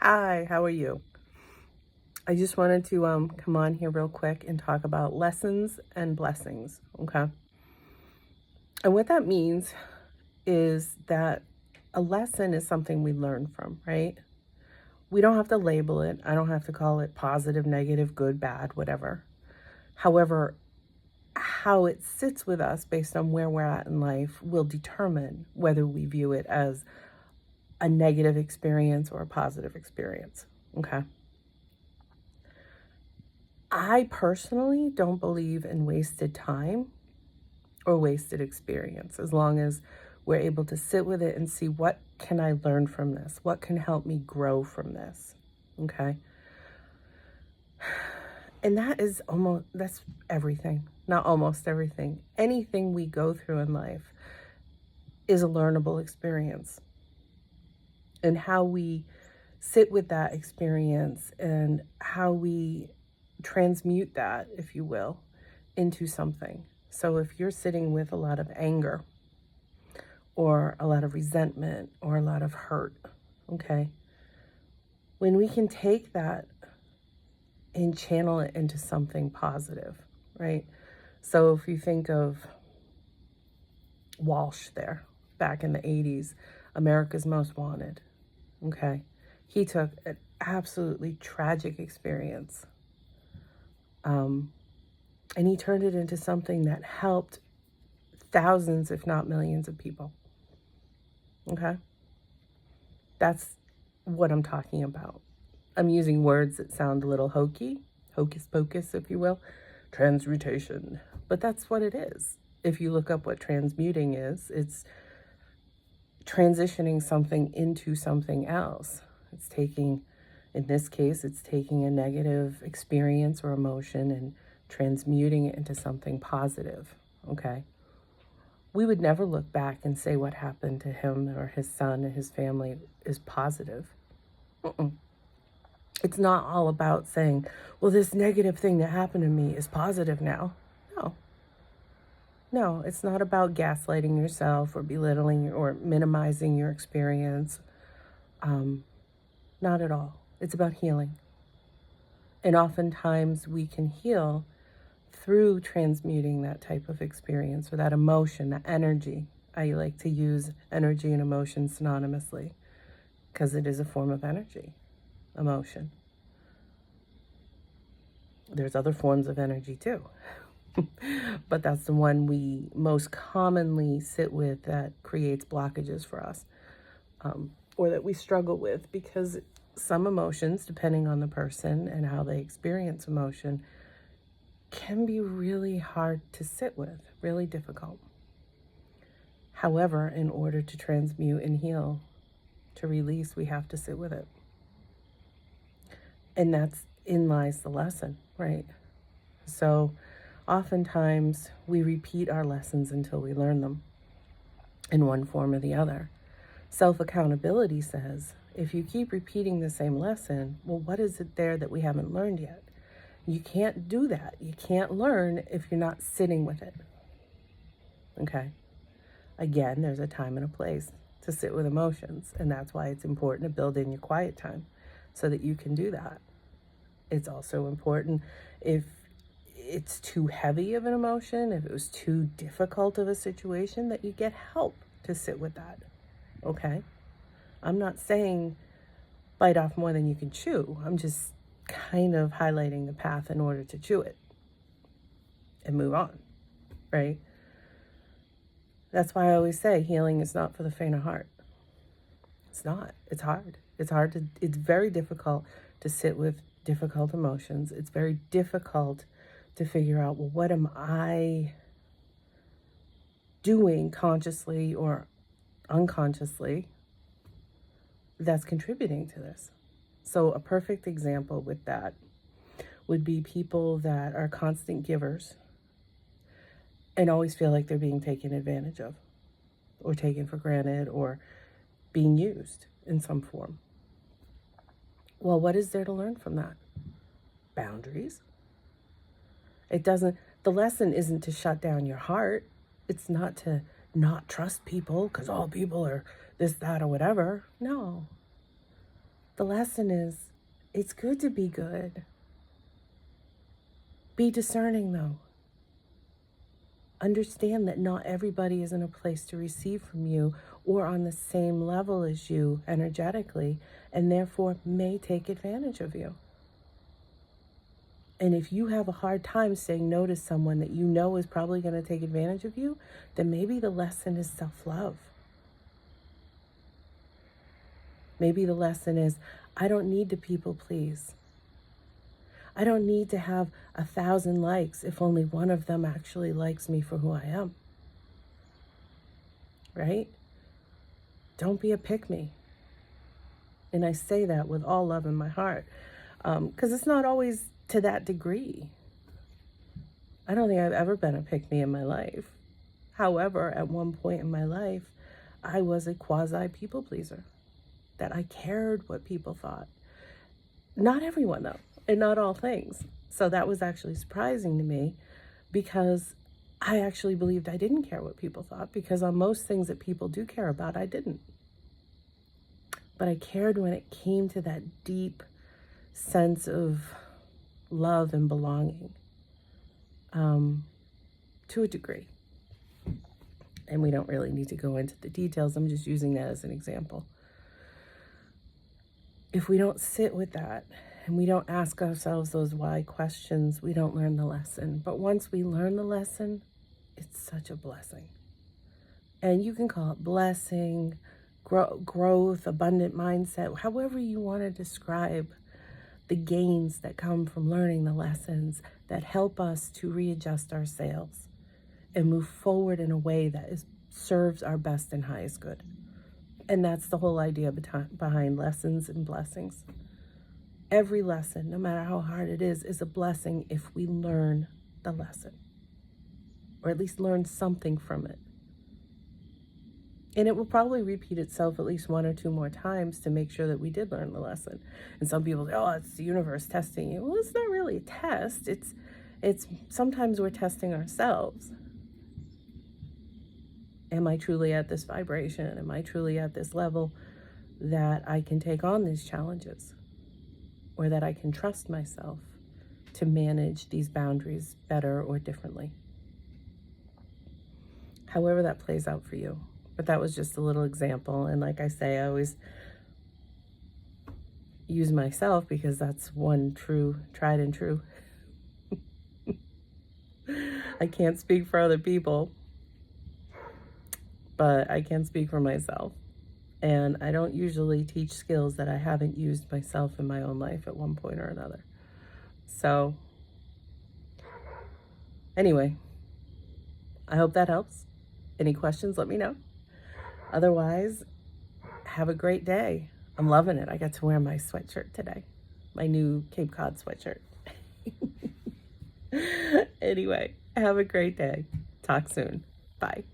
Hi, how are you? I just wanted to come on here real quick and talk about lessons and blessings, okay? And what that means is that a lesson is something we learn from, right? We don't have to label it. I don't have to call it positive, negative, good, bad, whatever. However, how it sits with us based on where we're at in life will determine whether we view it as a negative experience or a positive experience, okay? I personally don't believe in wasted time or wasted experience as long as we're able to sit with it and see what can I learn from this? What can help me grow from this? Okay? And that's everything. Not almost everything. Anything we go through in life is a learnable experience. And how we sit with that experience and how we transmute that, if you will, into something. So if you're sitting with a lot of anger or a lot of resentment or a lot of hurt, okay, when we can take that and channel it into something positive, right? So if you think of Walsh there back in the 80s, America's Most Wanted, okay, he took an absolutely tragic experience and he turned it into something that helped thousands, if not millions of people. Okay? That's what I'm talking about. I'm using words that sound a little hokey, hocus pocus, if you will, transmutation. But that's what it is. If you look up what transmuting is, it's transitioning something into something else. It's taking, in this case, it's taking a negative experience or emotion and transmuting it into something positive. Okay? We would never look back and say what happened to him or his son and his family is positive. Mm-mm. It's not all about saying, well, this negative thing that happened to me is positive now. No. No, it's not about gaslighting yourself or belittling or minimizing your experience. Not at all. It's about healing. And oftentimes we can heal through transmuting that type of experience or that emotion, that energy. I like to use energy and emotion synonymously because it is a form of energy, emotion. There's other forms of energy too, but that's the one we most commonly sit with that creates blockages for us, or that we struggle with because some emotions, depending on the person and how they experience emotion, can be really hard to sit with, really difficult. However, in order to transmute and heal, to release, we have to sit with it. And that's in lies the lesson, right? So oftentimes we repeat our lessons until we learn them in one form or the other. Self-accountability says, if you keep repeating the same lesson, well, what is it there that we haven't learned yet? You can't do that. You can't learn if you're not sitting with it. Okay? Again, there's a time and a place to sit with emotions, and that's why it's important to build in your quiet time so that you can do that. It's also important if it's too heavy of an emotion, if it was too difficult of a situation, that you get help to sit with that. Okay? I'm not saying bite off more than you can chew. I'm just kind of highlighting the path in order to chew it and move on, right? That's why I always say healing is not for the faint of heart. It's not. It's hard. It's very difficult to sit with difficult emotions. It's very difficult to figure out, well, what am I doing consciously or unconsciously that's contributing to this? So a perfect example with that would be people that are constant givers and always feel like they're being taken advantage of or taken for granted or being used in some form. Well, what is there to learn from that? Boundaries. The lesson isn't to shut down your heart. It's not to not trust people because all people are this, that, or whatever. No. The lesson is, it's good to be good. Be discerning, though. Understand that not everybody is in a place to receive from you or on the same level as you energetically, and therefore may take advantage of you. And if you have a hard time saying no to someone that you know is probably going to take advantage of you, then maybe the lesson is self-love. Maybe the lesson is, I don't need to people please. I don't need to have 1,000 likes if only one of them actually likes me for who I am. Right? Don't be a pick-me. And I say that with all love in my heart, because it's not always to that degree. I don't think I've ever been a pick-me in my life. However, at one point in my life, I was a quasi people pleaser, that I cared what people thought. Not everyone, though, and not all things. So that was actually surprising to me, because I actually believed I didn't care what people thought, because on most things that people do care about, I didn't. But I cared when it came to that deep sense of love and belonging, to a degree. And we don't really need to go into the details. I'm just using that as an example. If we don't sit with that and we don't ask ourselves those why questions, we don't learn the lesson. But once we learn the lesson, it's such a blessing. And you can call it blessing, growth, abundant mindset, however you want to describe the gains that come from learning the lessons that help us to readjust our sails and move forward in a way that serves our best and highest good. And that's the whole idea behind lessons and blessings. Every lesson, no matter how hard it is a blessing if we learn the lesson, or at least learn something from it. And it will probably repeat itself at least 1 or 2 more times to make sure that we did learn the lesson. And some people say, oh, it's the universe testing you. Well, it's not really a test. It's sometimes we're testing ourselves. Am I truly at this vibration? Am I truly at this level that I can take on these challenges? Or that I can trust myself to manage these boundaries better or differently? However that plays out for you. But that was just a little example. And like I say, I always use myself because that's one true, tried and true. I can't speak for other people, but I can speak for myself. And I don't usually teach skills that I haven't used myself in my own life at one point or another. So anyway, I hope that helps. Any questions, let me know. Otherwise, have a great day. I'm loving it. I got to wear my sweatshirt today, my new Cape Cod sweatshirt. Anyway, have a great day. Talk soon. Bye.